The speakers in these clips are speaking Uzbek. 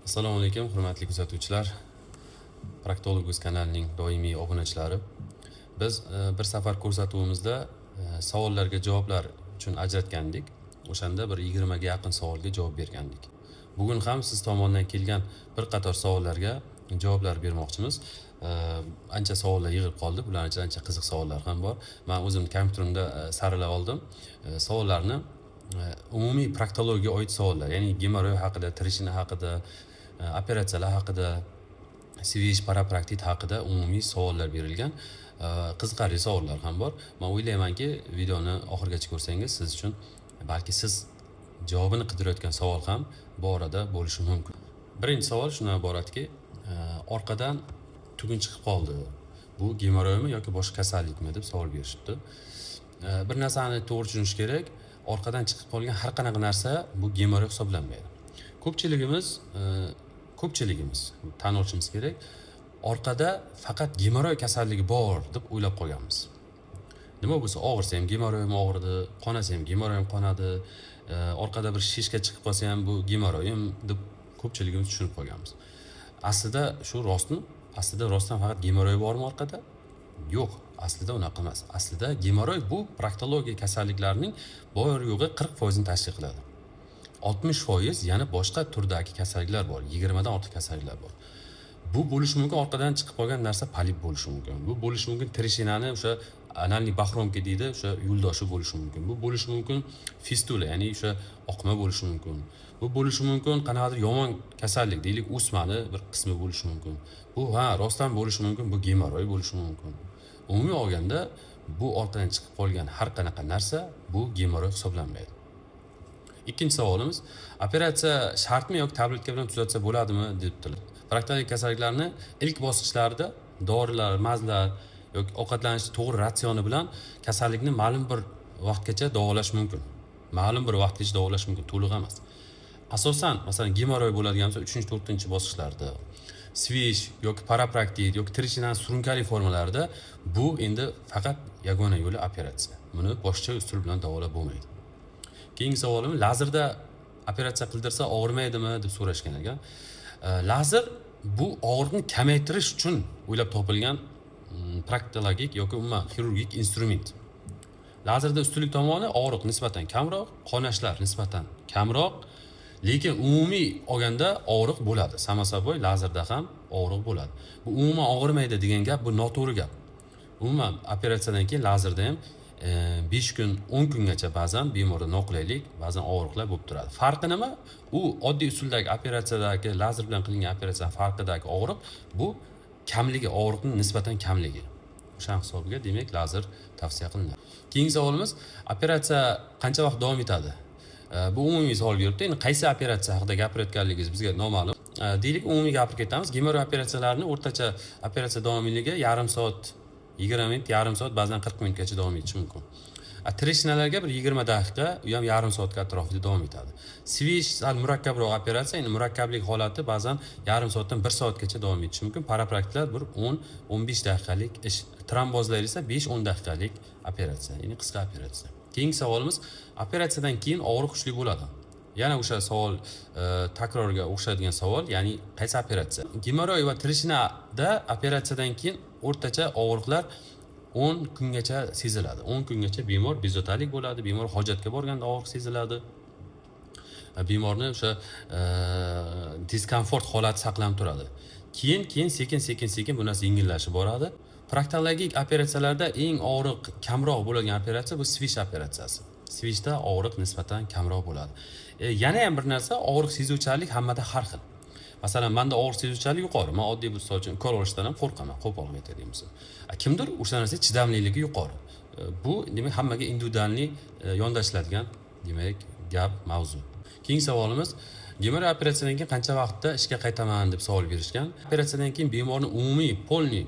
Assalomu alaykum, hurmatli kuzatuvchilar. Proktologuz kanalining doimiy obunachilari. Biz bir safar ko'rsatuvimizda savollarga javoblar uchun ajratgandik. O'shanda bir 20 ga yaqin savolga javob bergandik. Bugun ham siz tomonidan kelgan bir qator savollarga javoblar bermoqchimiz. Ancha savollar yig'ilib qoldi. Bular ancha qiziq savollar ham bor. Men o'zim kompyuterimda saralab oldim. Savollarni umumiy proktologiyaga oid savollar, ya'ni gemoroy haqida, trishina haqida, operatsiyalar haqida, svish, parapraktit haqida umumiy savollar berilgan. Qiziqarli savollar ham bor. Men o'ylaymanki, videoni oxirigacha ko'rsangiz siz uchun balki siz javobini qidirayotgan savol ham bu orada bo'lishi mumkin. Birinchi savol shundan iboratki, orqadan tugun chiqib qoldi. Bu gemoroymi yoki boshqa kasallikmi deb savol berishibdi. Bir narsani to'g'ri tushunish kerak. Orqadan chiqib qolgan har qanaqa narsa bu gemoroy hisoblanmaydi. Ko'pchiligimiz tan olishimiz kerak, orqada faqat gemoroy kasalligi bor deb o'ylab qolganmiz. Nima bo'lsa, og'irsa ham gemoroyim og'irdi, qonasa ham gemoroyim qonadi, orqada bir shishga chiqib qolsa ham bu gemoroyim deb ko'pchiligimiz tushunib qolganmiz. Aslida shu rostmi? Aslida rostdan faqat gemoroy bormi orqada? Yo'q, aslida unaqa emas. Aslida gemoroy bu proktologiya kasalliklarining bor yo'g'i 40% ni tashkil qiladi. 60% yana boshqa turdagi kasalliklar bor. 20 dan ortiq kasalliklar bor. Bu bo'lishi mumkin, orqadan chiqib qolgan narsa polip bo'lishi mumkin. Bu bo'lishi mumkin trishinani o'sha analniy bahromka deydi, o'sha yo'ldoshi bo'lishi mumkin. Bu bo'lishi mumkin fistula, ya'ni o'sha oqma bo'lishi mumkin. Bu bo'lishi mumkin qanaqadir yomon kasallik, deylik, o'smani bir qismi bo'lishi mumkin. Bu rostdan bo'lishi mumkin, bu gemoroy bo'lishi mumkin. Umumiy olganda bu orqadan chiqib qolgan har qanaqa narsa bu gemoroy hisoblanmaydi. Ikkinchi savolimiz, operatsiya shartmi yoki tabletka bilan tuzatsa bo'ladimi debdilar. Proktologik kasalliklarni ilk bosqichlarida dorilar, mazlar yoki ovqatlanish to'g'ri ratsioni bilan kasallikni ma'lum bir vaqtgacha davolash mumkin. Ma'lum bir vaqtgacha davolash mumkin, to'liq emas. Asosan, masalan, gemoroy bo'ladigan bo'lsa 3-4 bosqichlarda, svish yoki parapraktit yoki trishinaning surunkali formalarida bu endi faqat yagona yo'li operatsiya. Buni boshqa usul bilan davolab bo'lmaydi. Keyingi savolim, lazerda operatsiya qildirsa og'rimaydimi deb so'rashgan ekan. Lazer bu og'riqni kamaytirish uchun o'ylab topilgan proktologik yoki umuman xirurgik instrument. Lazerda ustunlik tomoni og'riq nisbatan kamroq, qonashlar nisbatan kamroq, lekin umumiy olganda og'riq bo'ladi. Samo saboy lazerda ham og'riq bo'ladi. Bu umuman og'rimaydi degan gap, bu noto'g'ri gap. Umuman operatsiyadan keyin lazerda ham 5 kun, 10 kungacha ba'zan bemorda noqulaylik, ba'zan og'riqlar bo'lib turadi. Farqi nima? U oddiy usuldagi operatsiyadagi lazer bilan qilingan operatsiya farqidagi og'riq bu kamligi, og'riqning nisbatan kamligi. O'sha hisobiga demak lazer tavsiya qilinadi. Keyingi savolimiz, operatsiya qancha vaqt davom etadi? Bu umumiy savol beribdi. Endi qaysi operatsiya haqida gapirayotganligingiz bizga noma'lum. Deylik, umumiy gapirib ketamiz. Gemoroy operatsiyalarini o'rtacha operatsiya davomiyligi yarim soat, 20 minut, yarim soat, ba'zan 40 minutgacha davom etishi mumkin. Trishinalarga bir 20 daqiqa, u ham yarim soatga atrofida davom etadi. Svish sal murakkabroq operatsiya, endi murakkablik holati ba'zan yarim soatdan 1 soatgacha davom etishi mumkin. Parapraktitlar bir 10-15 daqiqalik ish, trombozlar esa 5-10 daqiqalik operatsiya, ya'ni qisqa operatsiya. Keyingi savolimiz, operatsiyadan keyin og'riq kuchli bo'ladi. Yana o'sha savol takrorga o'xshaydigan savol, ya'ni qaysi operatsiya? Gemoroy va trishinada operatsiyadan keyin o'rtacha og'riqlar 10 kungacha seziladi. 10 kungacha bemor bezovtalik bo'ladi, bemor hojatga borganda og'riq seziladi. Bemorni o'sha diskomfort holati saqlanib turadi. Keyin sekin bu narsa yengillashib boradi. Proktologik operatsiyalarda eng og'riq kamroq bo'lgan operatsiya bu svish operatsiyasi. Svishda og'riq nisbatan kamroq bo'ladi. Yana ham bir narsa, og'riq sezuvchanlik hammada har xil. Masalan, menda og'riq sezuvchanlik yuqori. Men oddiy bir misol uchun ukol olishdan ham qo'rqaman, qo'pol aytadigan bo'lsam. Kimdir o'sha narsa chidamliligi yuqori. Bu demak hammaga individualniy yondashiladigan demak gap, mavzu. Keyingi savolimiz, gemoroy operatsiyadan keyin qancha vaqtda ishga qaytaman deb savol berishgan. Operatsiyadan keyin bemorning umumiy polniy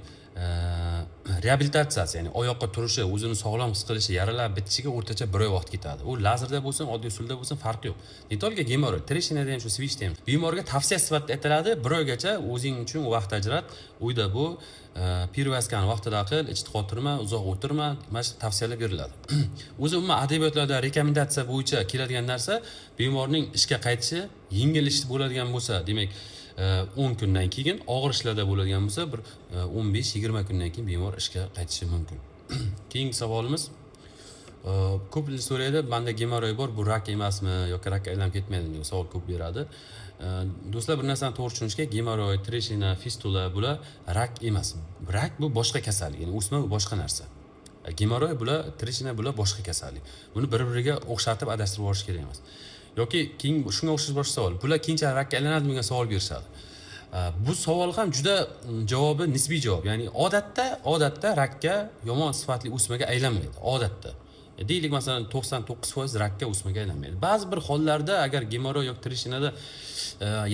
reabilitatsiyasi, ya'ni oyoqqa turishi, o'zini sog'lom his qilishi, yaralar bitishiga o'rtacha 1 oy vaqt ketadi. U lazerda bo'lsin, oddiy usulda bo'lsin farqi yo'q. Не только gemoroid, treshinada ham shu switchda ham. Bemorga tavsiya sifatida aytiladi, 1 oygacha o'zing uchun vaqt ajrat, uyda bu pirvaskani vaqtida qil, ichida qotirma, uzoq o'tirma, mana shu tavsiyalar beriladi. O'zi umuman adabiyotlarda rekomendatsiya bo'yicha keladigan narsa, bemorning ishga qaytishi yengil ish bo'ladigan bo'lsa, demak 10 kundan keyin, og'ir ishlarda bo'ladigan bo'lsa, bir 15-20 kundan keyin bemor ishga qaytishi mumkin. Keyingi savolimiz, ko'plar so'raydi, menda gemoroy bor, bu rak emasmi yoki rakka aylanib ketmaydimi degan savol ko'p beradi. Do'stlar, bir narsani to'g'ri tushunishga, gemoroy, treshina, fistula bular rak emas. Rak bu boshqa kasallik, ya'ni o'sma bu boshqa narsa. Gemoroy bular, treshina bular boshqa kasallik. Buni bir-biriga o'xshatib adashtirib olish kerak emas. Yoki keyin shunga o'xshash boshqa savol. Bular keyinchalik rakka aylanadimi degan savol berishadi. Bu savol ham juda javobi nisbiy javob. Ya'ni odatda rakka yomon sifatli o'smaga aylanmaydi. Odatda. Deylik masalan 99% rakka o'smaga aylanmaydi. Ba'zi bir hollarda agar gemoroy yoki treshinada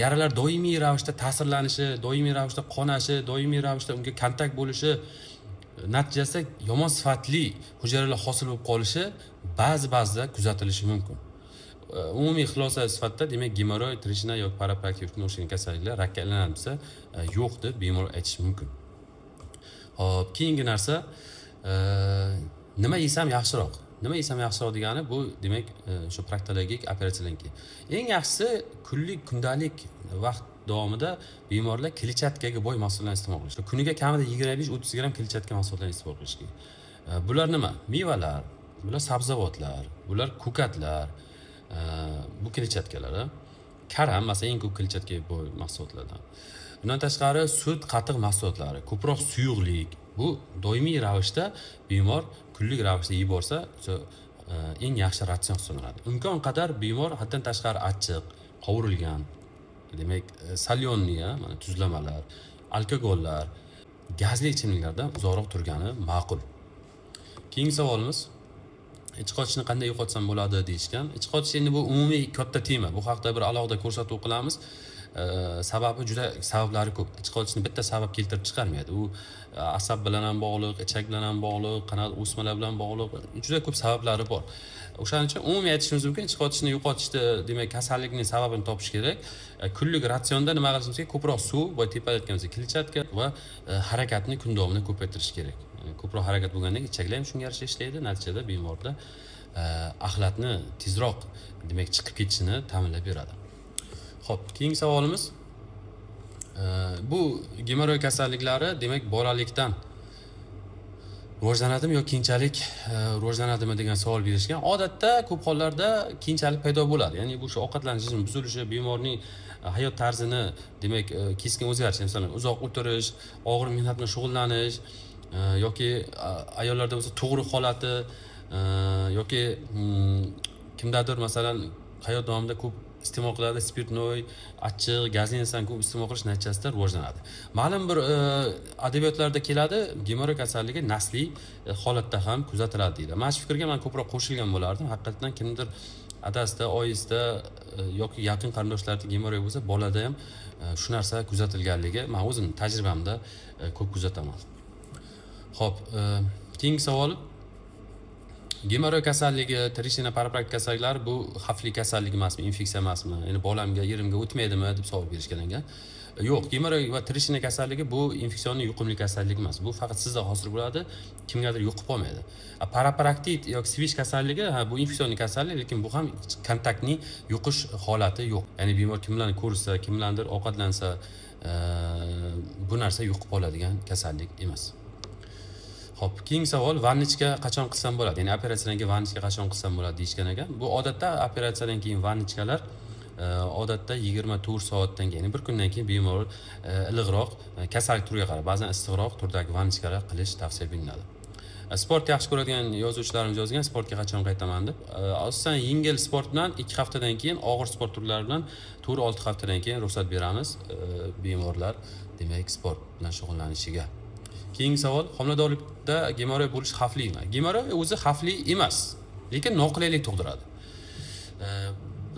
yaralar doimiy ravishda ta'sirlanishi, doimiy ravishda qonashi, doimiy ravishda unga kontakt bo'lishi natijasida yomon sifatli hujayralar hosil bo'lib qolishi ba'zida kuzatilishi mumkin. Umumiy xulosa sifatida demak gemoroy, treshina yoki parapraktivga o'xshagan kasalliklar rakka aylanadi desa, yo'q deb bemalol aytish mumkin. Xo'p, keyingi narsa, nima yesam yaxshiroq? Nima yesam yaxshiroq degani bu demak shu proktologik operatsiyadan keyin. Eng yaxshisi kunlik, kundalik vaqt davomida bemorlar kletchatkaga boy mahsulotlarni iste'mol qilish. Kuniga kamida 25-30 gram kletchatka mahsulotlarni iste'mol qilish kerak. Bular nima? Mevalar, bular sabzavotlar, bular ko'katlar, bu kletchatkalar. Karam masalan eng ko'p kletchatkaga boy mahsulotlardan. Bundan tashqari sut, qatiq mahsulotlari, ko'proq suyuqlik. Bu doimiy ravishda bemor kunlik ravishda yeb borsa, eng yaxshi ratsion hisoblanadi. Imkon qadar bemor haddan tashqari achchiq, qovurilgan, demak solyonniya, mana tuzlamalar, alkogollar, gazli ichimliklardan uzoqroq turgani ma'qul. Keyingi savolimiz, ich qochishni qanday yo'qotsam bo'ladi deyishgan. Ich qochish endi bu umumiy katta tema. Bu haqda bir alohida ko'rsatuv qilamiz. Sababi juda sabablari ko'p. Ich qochishni bitta sabab keltirib chiqarmaydi. U asab bilan ham bog'liq, ichak bilan ham bog'liq, qanot o'smalar bilan bog'liq, juda ko'p sabablari bor. O'shaning uchun umumiy aytishimiz mumkin, ich qochishni yo'qotishda demak kasallikning sababini topish kerak. Kunlik ratsionda nima qilishimiz kerak? Ko'proq suv va tepada aytganimizdek kletchatka va harakatni kun davomida ko'paytirish kerak. Ko'proq harakat bo'lganda ichaklar ham shunga yarasha ishlaydi. Natijada bemorda axlatni tezroq demak chiqib ketishini ta'minlab beradi. Xo'p, keyingi savolimiz, bu gemoroy kasalliklari demak bolalikdan rivojlanadimi yoki keyinchalik rivojlanadimi degan savol berishgan. Odatda ko'p hollarda keyinchalik paydo bo'ladi. Ya'ni bu shu ovqatlanish rejimi buzilishi, bemorning hayot tarzini demak keskin o'zgarishi, masalan, uzoq o'tirish, og'ir mehnat bilan shug'ullanish yoki ayollarda bo'lsa tug'ruq holati yoki kimdadir masalan hayot davomida ko'p iste'mol qiladi, spirtnoy, achchiq, gazli narsani ko'p iste'mol qilish natijasida rivojlanadi. Ma'lum bir adabiyotlarda keladi, gemoroy kasalligi nasliy holatda ham kuzatiladi deydi. Mana shu fikrga men ko'proq qo'shilgan bo'lardim. Haqiqatan kimdir adasida, oyisida yoki yaqin qarindoshlarda gemoroy bo'lsa, bolada ham shu narsa kuzatilganligi men o'zim tajribamda ko'p kuzataman. Xo'p, keyingi savol, gemoroy kasalligi, treshina, parapraktik kasalliklari bu xavfli kasallik emasmi, infeksiya emasmi? Ya'ni bolamga, yerimga o'tmaydimi deb savol berishgan ekan. Yo'q, gemoroy va treshina kasalligi bu infeksion yuqumli kasallik emas. Bu faqat sizda hosil bo'ladi, kimgadir yuqib qolmaydi. Parapraktik yoki switch kasalligi bu infeksion kasallik, lekin bu ham kontaktning yuqish holati yo'q. Ya'ni bemor kimlarni ko'rsa, kimlardir ovqatlansa, bu narsa yuqib qoladigan kasallik emas. Xo'p, keyingi savol, vannichka qachon qilsam bo'ladi? Ya'ni operatsiyadan keyin vannichka qachon qilsam bo'ladi deyishgan ekan. Bu odatda operatsiyadan keyin vannichkalar odatda 24 soatdan keyin, bir kundan keyin bemor iliqroq kasallik turiga qarab, ba'zan issiqroq turdagi vannichkalar qilish tavsiya qilinadi. Sport yaxshi ko'radigan yozuvchilarimiz yozgan, sportga qachon qaytaman deb. Asosan yengil sport bilan 2 haftadan keyin, og'ir sport turlari bilan 4-6 haftadan keyin ruxsat beramiz bemorlar demak sport bilan shug'ullanishiga. Keyingi savol, homiladorlikda gemoroy bo'lish xavflimi? Gemoroy o'zi xavfli emas, lekin noqulaylik tug'diradi.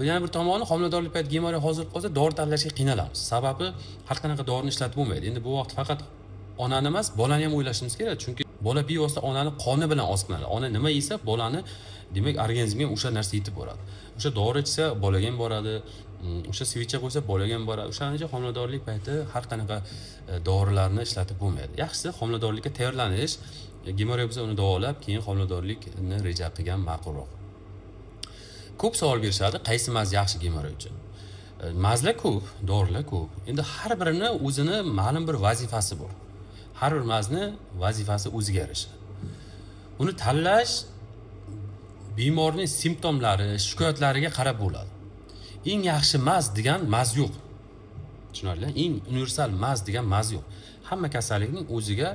Yana bir tomoni, homiladorlik payt gemoroy hosil qolsa, dori tanlashga qiynalamiz. Sababi har qanaqa dorini ishlatib bo'lmaydi. Endi bu vaqt faqat onani emas, bolani ham o'ylashimiz kerak, chunki bola bevosita onani qoni bilan oziqlanadi. Ona nima yesa, bolani demak organizmga o'sha narsa yetib boradi. O'sha dori ichsa bolaga ham boradi, o'sha svicha qo'ysa bolaga ham boradi. O'shaning uchun homiladorlik payti har qanaqa dorilarni ishlatib bo'lmaydi. Yaxshisi homiladorlikka tayyorlanish, gemoroy bo'lsa uni davolab, keyin homiladorlikni reja qilgan ma'qulroq. Ko'p savol berishadi, qaysi maz yaxshi gemoroy uchun? Mazlar ko'p, dorilar ko'p. Endi har birini o'zini ma'lum bir vazifasi bor. Har bir mazni vazifasi o'ziga yarasha. Uni tanlash bemorning simptomlari, shikoyatlariga qarab bo'ladi. Eng yaxshi maz degan maz yo'q. Tushunarli? Eng universal maz degan maz yo'q. Hamma kasallikning o'ziga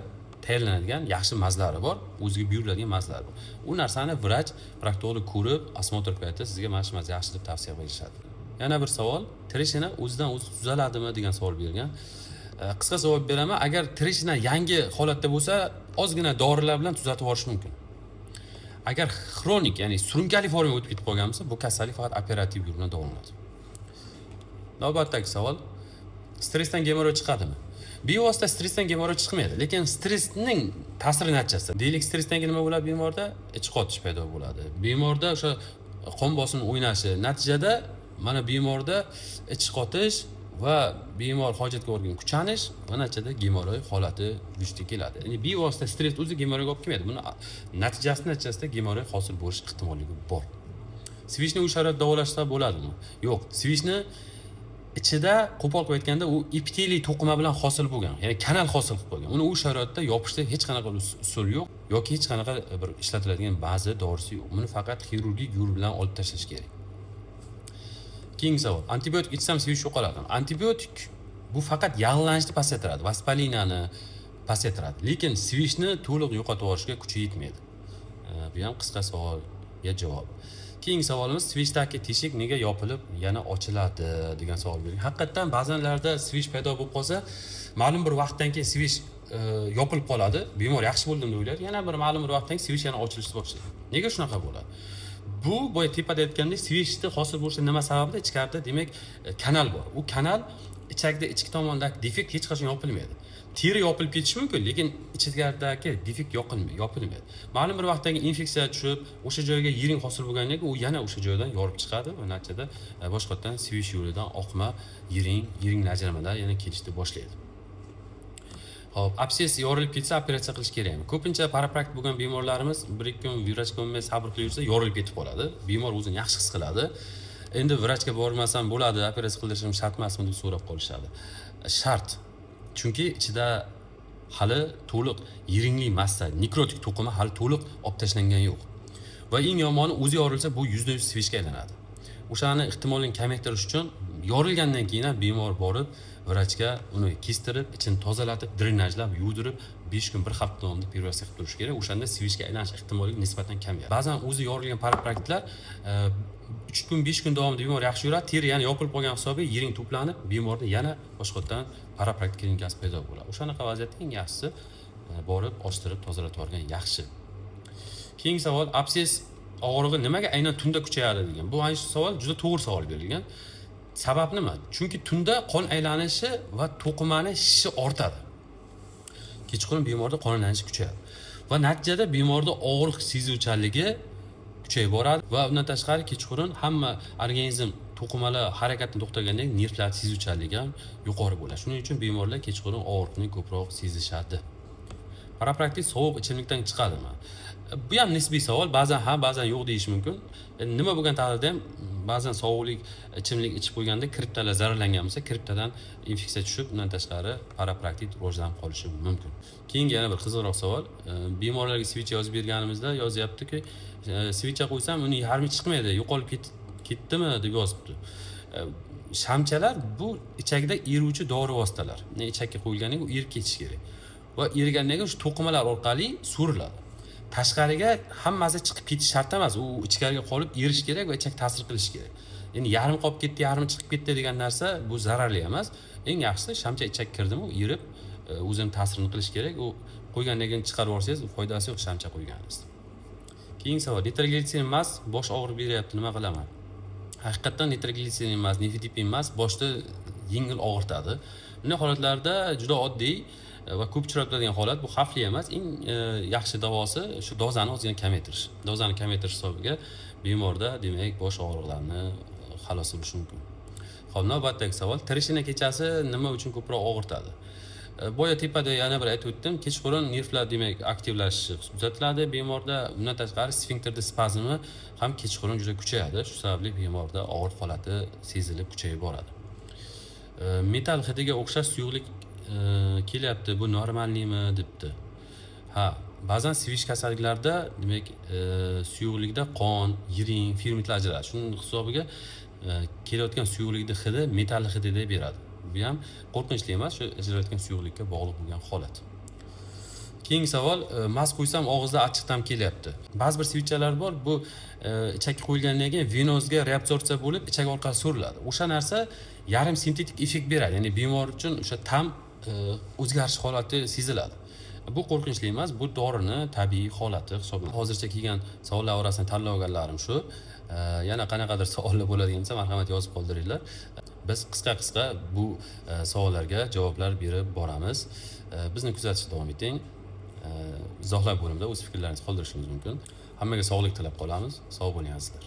tayyorlanadigan yaxshi mazlari bor, o'ziga buyuriladigan mazlari bor. U narsani vrach, proktolog ko'rib, osmotr payti sizga mana shu maz yaxshi deb tavsiya berishadi. Yana bir savol, trishina o'zidan o'zi tuzaladimi degan savol bergan. Qisqa javob beraman, agar trishina yangi holatda bo'lsa, ozgina dorilar bilan tuzatib yuborish mumkin. Agar xronik, ya'ni surunkali formaga o'tib ketib qolgan bo'lsa, bu kasallik faqat operativ yo'l bilan davolanadi. Navbatdagi savol, stressdan gemoroy chiqadimi? Bevosita stressdan gemoroy chiqmaydi, lekin stressning ta'siri natijasida. Deylik, stressdan nima bo'ladi bemorda? Ich qotish paydo bo'ladi. Bemorda o'sha qon bosimi o'ynashi natijada mana bemorda ich qotish va bemor hojatga borgan kuchanish va natijada gemoroy holati vujudga keladi. Ya'ni bevosita stress o'zi gemoroyga olib kelmaydi. Buni natijasida gemoroy hosil bo'lish ehtimolligi bor. Svishni u sharoitda davolashda bo'ladimi? Yo'q. Svishni ichida qo'pol qilib aytganda u epiteliy to'qima bilan hosil bo'lgan, ya'ni kanal hosil qilib qo'ygan. Uni u sharoitda yopishda hech qanaqa usul yo'q yoki hech qanaqa bir ishlatiladigan baza dorisi yo'q. Buni faqat xirurgik yo'l bilan olib tashlash kerak. Keyingi savol, antibiotik ichsam svish yo'qoladimi? Antibiotik bu faqat yallanishni pasaytiradi, vaspalinani pasaytiradi, lekin svishni to'liq yo'qotib yuborishga kuchi yetmaydi. Bu ham qisqa savolga javob. Keyingi savolimiz, svishdagi teshik nega yopilib yana ochiladi degan savol berilgan. Haqiqatan ba'zanlarda svish paydo bo'lib qolsa, ma'lum bir vaqtdan keyin svish yopilib qoladi. Bemor yaxshi bo'ldim deb o'ylaydi. Yana bir ma'lum bir vaqtdan keyin svish yana ochilishni boshlaydi. Nega shunaqa bo'ladi? Bu boya tepada aytgandek, svishni hosil bo'lishining nima sababida? Ichkarida demak kanal bor. U kanal ichakda ichki tomondagi defekt hech qachon yopilmaydi. Teri yopilib ketishi mumkin, lekin ichkaridagi defekt yopilmaydi. Ma'lum bir vaqtdagi infeksiya tushib, o'sha joyga yiring hosil bo'lgandan keyin u yana o'sha joydan yorib chiqadi va natijada boshqatdan svish yo'lidan oqma, yiring ajramalar yana kelishni boshlaydi. Xo'p, abses yorilib ketsa operatsiya qilish kerakmi? Ko'pincha parapraktik bo'lgan bemorlarimiz 1-2 kun vrachga bo'lmay sabr qilib yursa, yorilib ketib qoladi. Bemor o'zini yaxshi his qiladi. Endi vrachga bormasam bo'ladi, operatsiya qildirishim shart emasmi deb so'rab qolishadi. Shart. Chunki ichida hali to'liq yiringli massa, nekrotik to'qima hali to'liq olib tashlangan yo'q. Va eng yomoni o'zi yorilsa, bu 100% svishga aylanadi. O'shani ehtimolini kamaytirish uchun yorilgandan keyin ham bemor borib vrachga uni kestirib, ichini tozalatib, drenajlab, yuvdirib 5 kun 1 hafta davomida operatsiya qilib turish kerak. O'shanda svishga aylanish ehtimolligi nisbatan kamayadi. Ba'zan o'zi yorilgan parapraktiklar 3 kun 5 kun davomida bemor yaxshi yuradi, teri yana yopilib qolgan hisobiga yiring to'planib, bemorda yana boshqatdan parapraktik klinikasi paydo bo'ladi. O'shanaqa vaziyatda eng yaxshisi borib ochtirib tozalatib olgan yaxshi. Keyingi savol, abses og'rig'i nimaga aynan tunda kuchayadi degan. Bu ayni savol juda to'g'ri savol berilgan. Sabab nima? Chunki tunda qon aylanishi va to'qimani shishi ortadi. Kechqurun bemorda qon aylanishi kuchayadi. Va natijada bemorda og'riq sezuvchanligi kuchayib boradi va undan tashqari kechqurun hamma organizm to'qimalar harakatini to'xtagandan keyin nervlar sezuvchanligi ham yuqori bo'ladi. Shuning uchun bemorlar kechqurun og'riqni ko'proq sezishadi. Parapraktik sovuq ichimlikdan chiqadimi? Bu ham nisbiy savol, ba'zan ha, ba'zan yo'q deyish mumkin. Nima bo'lgan taqdirda ham ba'zan sovuqlik ichimlik ichib qo'yganda kriptalar zararlangan bo'lsa, kriptadan infeksiya tushib, undan tashqari parapraktik rivojlanib qolishi mumkin. Keyingi yana bir qiziqroq savol, bemorlarga svicha yozib berganimizda yozyaptiki, svicha qo'ysam uni yarmi chiqmaydi, yo'qolib ketdimi deb yozibdi. Shamchalar bu ichakda eruvchi dori vositalar. Ichakka qo'yilganidan keyin u erib ketishi kerak. Va erigandan keyin shu to'qimalar orqali so'riladi. Tashqariga hammasi chiqib ketish shart emas. U ichkariga qolib erish kerak va ichak ta'sir qilish kerak. Ya'ni yarim qolib ketdi, yarmi chiqib ketdi degan narsa bu zararli emas. Eng yaxshisi shamcha ichakka kirdimi, u erib o'zini ta'sirini qilish kerak. U qo'ygandan keyin chiqarib yuborsangiz, foydasi yo'q shamcha qo'yganingiz. Keyingi savol, nitroglitserin emas, bosh og'rib beryapti, nima qilaman? Haqiqatan nitroglitserin emas, nifedipin emas, boshda yengil og'ritadi. Bunday holatlarda juda oddiy va ko'p uchrab turadigan holat, bu xavfli emas. Eng yaxshi davosi shu dozani ozgina kamaytirish. Dozani kamaytirish hisobiga bemorda demak bosh og'riqlarini xalos bo'lishi mumkin. Xo'p, navbatdagi savol, trishina kechasi nima uchun ko'proq og'ritadi? Boya tepada yana bir aytib o'tdim, kechqurun nervlar demak aktivlashishi kuzatiladi bemorda. Bundan tashqari sfinkterda spazmi ham kechqurun juda kuchayadi. Shu sababli bemorda og'riq holati sezilib kuchayib boradi. Metal hidiga o'xshash suyuqlik kelyapti, bu normalnimi debdi. Ha, ba'zan sevish kasalliklarda demak suyuqlikda qon, yiring, fermentlar ajraladi. Shuning hisobiga kelayotgan suyuqlikning hidi metal hidi deb beradi. Bu ham qo'rqinchli emas, shu ajralayotgan suyuqlikka bog'liq bo'lgan holat. Keyingi savol, mask qo'ysam og'izda achchiqdan kelyapti. Ba'zi bir sevichchalar bor, bu ichakka qo'yilgandan keyin venozga reabsorsiya bo'lib, ichak orqali so'riladi. O'sha narsa yarim sintetik effekt beradi. Ya'ni bemor uchun o'sha ta'm o'zgarish holati seziladi. Bu qo'rqinchli emas, bu dorini tabiiy holati hisoblanadi. Hozircha kelgan savollar orasidan tanlab olganlarim shu. Yana qanaqadir savollar bo'ladigan bo'lsa, marhamat yozib qoldiringlar. Biz qisqa bu savollarga javoblar berib boramiz. Bizni kuzatishda davom eting. Izohlar bo'limida o'z fikrlaringizni qoldirishingiz mumkin. Hammaga sog'lik tilab qolamiz. Sog' bo'ling azizlar.